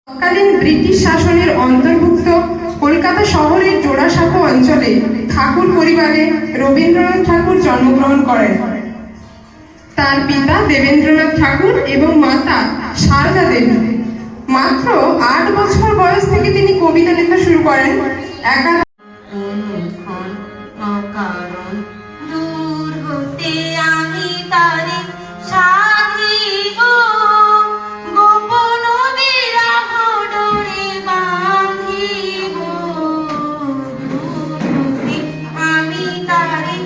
তৎকালীন ব্রিটিশ শাসনের অন্তর্ভুক্ত কলকাতা শহরের জোড়াসাঁকো অঞ্চলে ঠাকুর পরিবারে রবীন্দ্রনাথ ঠাকুর জন্মগ্রহণ করেন। তার পিতা দেবেন্দ্রনাথ ঠাকুর এবং মাতা সারদা দেবী। মাত্র 8 বছর বয়স থেকে তিনি কবিতা লেখা শুরু করেন। অকারণ দূর হতে আমি তারে সাধিব, গোপন বিরহ ডোরে বাঁধিব। দূর হতে আমি তারে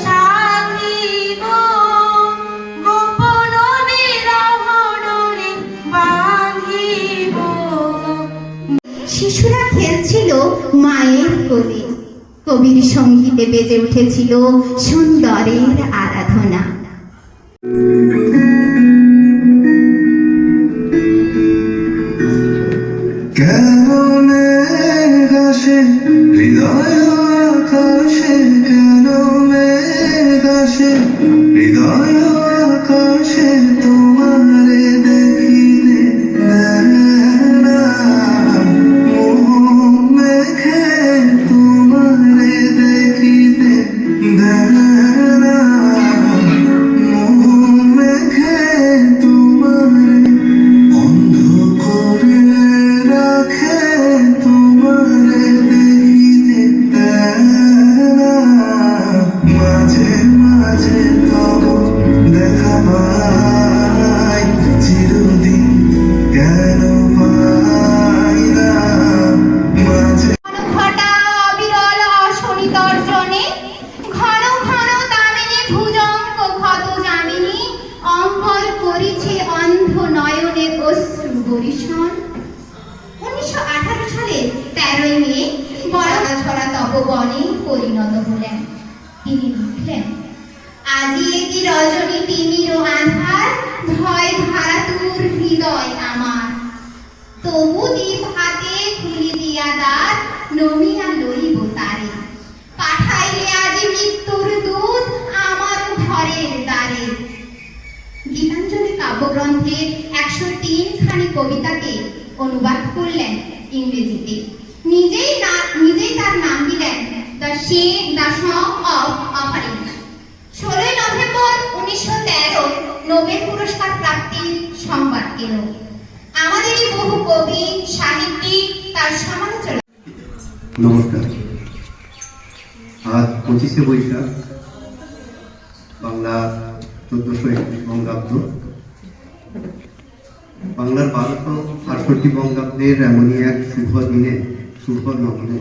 সাধিব, গোপন বিরহ ডোরে বাঁধিব। শিশুরা খেলছিল মায়ের কোলে, কবির সঙ্গীতে বেজে উঠেছিল সুন্দরের আরাধনা। কেন গাছে হৃদয় আকাশে, কেন গাছে হৃদয় আকাশে তোমারে দেখিতে দেনা, মোহ মেঘে তোমারে দেখিতে দেনা, মোহ মেঘে তোমারে অন্ধ করে রাখে, তোমারে দেখিতে দেনা। মাঝে মাঝে তব দেখা পাই, চিরদিন কেন পাই না। মাঝে ঘটা অবিরল অশনি তর্জনে, ঘন ঘন দামিনী ভুজঙ্গ ক্ষত যামিনী, অম্বর করিছে অন্ধ নয়নে অশ্রু বরিশন। 1918 সালের 13 মে বড়া ছড়া তপবনে পরিণত হলেন। তিনি লিখলেন, আজি একি রজনী তিমির আধার, ভয় ধারা তোর হৃদয় আমার। তবু দীপ হাতে খুলি দিয়া দ্বার, নমিয়া লইব তারে। পাঠাইলে আজি মৃত্যুর দূত আমার ঘরের দ্বারে। গীতাঞ্জলি কাব্যগ্রন্থের 103 খানি কবিতাকে অনুবাদ করলেন ইংরেজিতে। নিজেই তার নাম দিলেন the song of offering. 16 November 1913 Nobel পুরস্কার প্রাপ্তির সংবাদ এলো। আমাদেরই বহু কবি সাহিত্যিক তার সমালোচনা। নমস্কার। আজ 25শে বৈশাখ, বাংলা 1431 বঙ্গাব্দ। বাংলার 1268 বঙ্গাব্দের এমনই এক শুভ দিনে, শুভ লগ্নে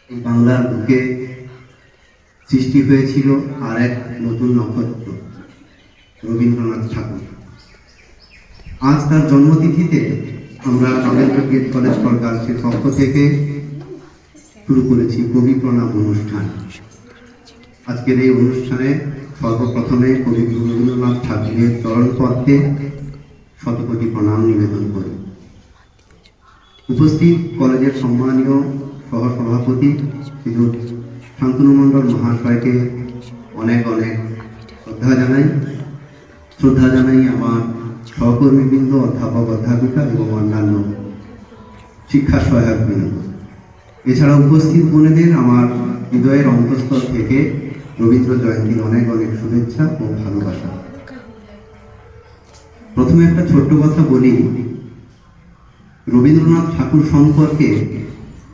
এই বাংলার বুকে সৃষ্টি হয়েছিল আর এক নতুন নক্ষত্র, রবীন্দ্রনাথ ঠাকুর। আজ তার জন্মতিথিতে আমরা রবীন্দ্র গীত কলেজ ফর গার্লসের পক্ষ থেকে শুরু করেছি কবি প্রণাম অনুষ্ঠান। আজকের এই অনুষ্ঠানে সর্বপ্রথমে কবিগুরু রবীন্দ্রনাথ ঠাকুরের চরণপদ্মে শতকোটি প্রণাম নিবেদন করি। উপস্থিত কলেজের সম্মানীয় সহসভাপতি শ্রীযুত শান্তনু মণ্ডল মহাশয়কে অনেক অনেক শ্রদ্ধা জানাই আমার সহকর্মীবৃন্দ, অধ্যাপক অধ্যাপিকা এবং অন্যান্য শিক্ষা সহায়কবৃন্দ। এছাড়া উপস্থিত বোনেদের আমার হৃদয়ের অন্তঃস্থল থেকে রবীন্দ্র জয়ন্তীর অনেক অনেক শুভেচ্ছা ও ভালোবাসা। প্রথমে একটা ছোট্ট কথা বলি। রবীন্দ্রনাথ ঠাকুর সম্পর্কে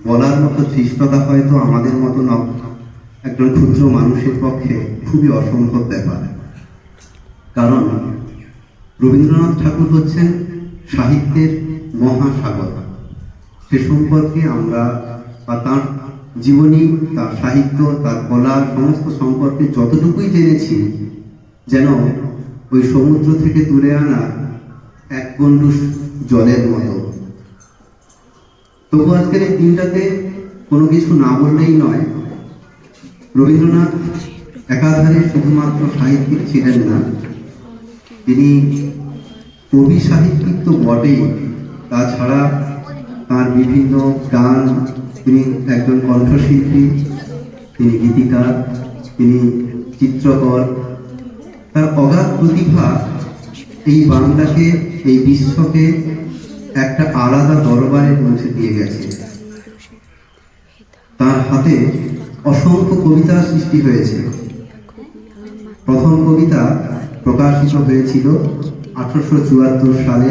বলার মতো ধৃষ্টতা হয়তো আমাদের মতো একজন ক্ষুদ্র মানুষের পক্ষে খুবই অসম্ভব ব্যাপার। কারণ রবীন্দ্রনাথ ঠাকুর হচ্ছেন সাহিত্যের মহাসাগর। সে সম্পর্কে আমরা বা তার জীবনী, তার সাহিত্য, তার কলা সমস্ত সম্পর্কে যতটুকুই জেনেছি, যেন ওই সমুদ্র থেকে তুলে আনা এক গণ্ডু জলের মতো। তবু আজকের এই দিনটাতে কোনো কিছু না বললেই নয়। রবীন্দ্রনাথ একাধারে শুধুমাত্র সাহিত্যিক ছিলেন না, তিনি কবি সাহিত্যিক তো বটেই, তাছাড়া তার বিভিন্ন গান, তিনি একজন কণ্ঠশিল্পী, তিনি গীতিকার, তিনি চিত্রকর। তার অগাধ প্রতিভা এই বাংলাকে, এই বিশ্বকে একটা আলাদা দরবারে পৌঁছে দিয়ে গেছে। তার হাতে অসংখ্য কবিতা সৃষ্টি হয়েছে। প্রথম কবিতা প্রকাশিত হয়েছিল 1874 সালে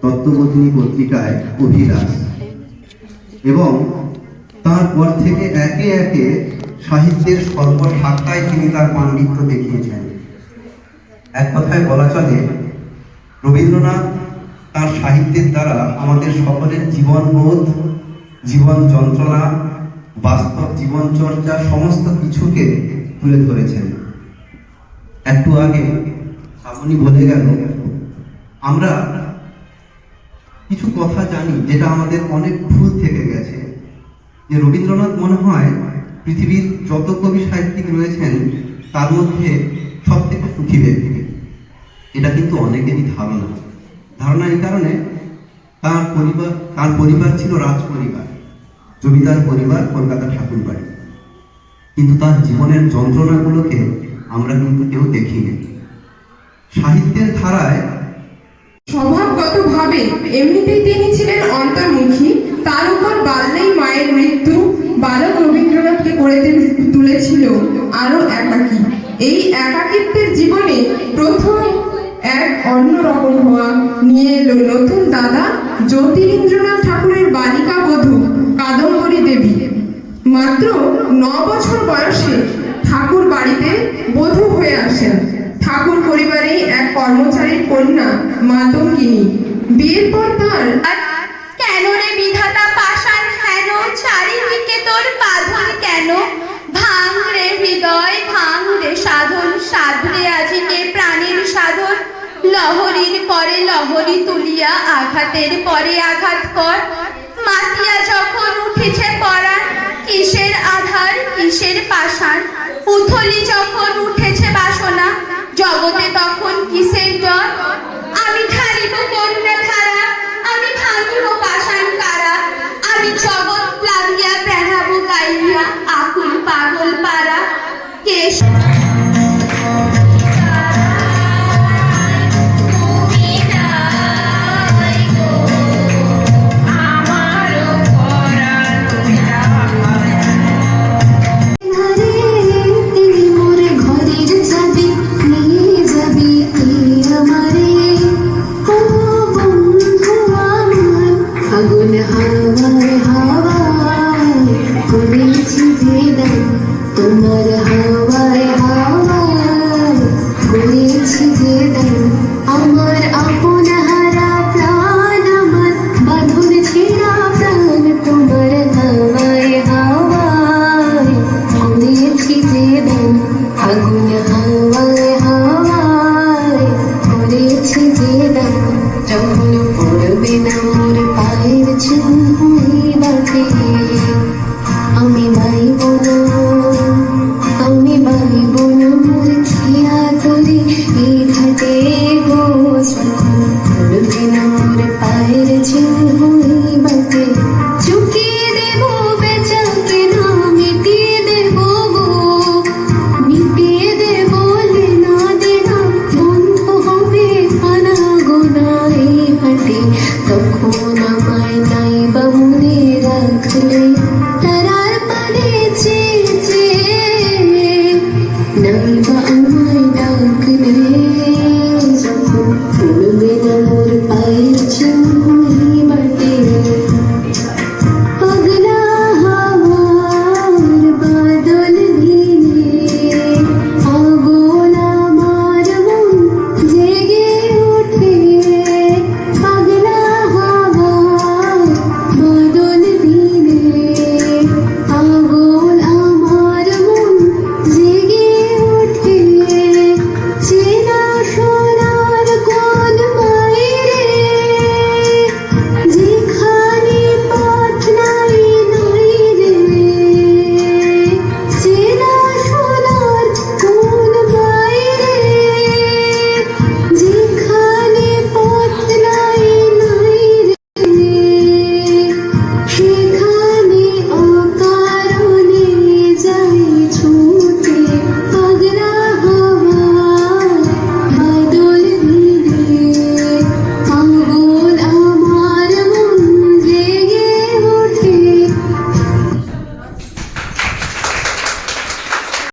তত্ত্ববোধিনী পত্রিকায় অভিলাষ, এবং তারপর থেকে একে একে সাহিত্যের সর্বশাখায় তিনি তার পাণ্ডিত্য দেখিয়েছেন। এক কথায় বলা চলে, রবীন্দ্রনাথ তার সাহিত্যের দ্বারা আমাদের সকলের জীবনবোধ, জীবন যন্ত্রণা, বাস্তব জীবন চর্চা সমস্ত কিছুকে তুলে ধরেছেন। একটু আগে আপনি বলে গেল, আমরা কিছু কথা জানি যেটা আমাদের অনেক ভুল থেকে গেছে, যে রবীন্দ্রনাথ মনে হয় পৃথিবীর যত কবি সাহিত্যিক রয়েছেন তার মধ্যে সব থেকে সুখী ব্যক্তি। এটা কিন্তু অনেকেরই ধারণা এই কারণে, তার পরিবার ছিল রাজ পরিবার, জমিদার পরিবার, কলকাতা ঠাকুরবাড়ি, কিন্তু তার জীবনের যন্ত্রণাগুলোকে আমরা কিন্তু কেউ দেখিনি। সাহিত্যের ধারায় স্বভাবগতভাবে এমনিতেই তিনি ছিলেন অন্তর্মুখী। তার উপর বাল্যেই মায়ের মৃত্যু বালক রবীন্দ্রনাথকে করে তুলেছিল আরো একাকী। এই একাকিত্বের জীবনে প্রথম এক অন্যরকম হওয়া নিয়ে এলো নতুন দাদা জ্যোতিরিন্দ্রনাথ ঠাকুরের বালিকা বধূ কাদম্বরী দেবী। মাত্র 9 বছর বয়সে ঠাকুর বাড়িতে বধূ হয়ে আসেন। ঠাকুর পরিবারেই এক কর্মচারীর কন্যা মাতঙ্গিনী। বিয়ের পর তার কেন রে বিধাতা পাষাণ হেন, চারিদিকে তোর বাঁধন কেন? ভাঙ রে হৃদয়, ভাঙ রে সাধন, সাধরে আজিকে প্রাণের সাধন। লহরীর পরে লহরী তুলিয়া, আঘাতের পরে আঘাত কর। মাতিয়া যখন উঠেছে পরাণ, কিসের আধার কিসের পাষাণ? উথলি যখন উঠেছে বাসনা, জগতে তখন কিসের ডর? আমি ঢালিব করুণা ধারা, আমি ভাঙিব পাষাণ কারা। আমি জগৎ প্লাবিয়া বেড়াবো গাইয়া, আকুল পাগল পারা। কেশ তোমার হাওয়ায় হাওয়ায় করেছি যে দান, আমার আপন হারা প্রাণ, আমার বাঁধন ছেঁড়া প্রাণ। তোমার হাওয়ায় হাওয়ায় করেছি যে দান, আগুন হাওয়ায় হাওয়ায় করেছি যে দান। যখন পড়বে না মোর পায়ের চুল বাঁধে, আমি বাইব না, আমি বাইব না মোর খেয়া তোরে এই ঘাটে গো। যখন পড়বে না মোর পায়ের চুল বাঁধে, চুকিয়ে দেব বেচাকে না, মিটিয়ে দেব গো, মিটিয়ে দেব লেনা দেনা। বন্ধ হবে খানা গোনা এই ঘাটে, তখন আমায় নাই বা মনে রাখলে তারা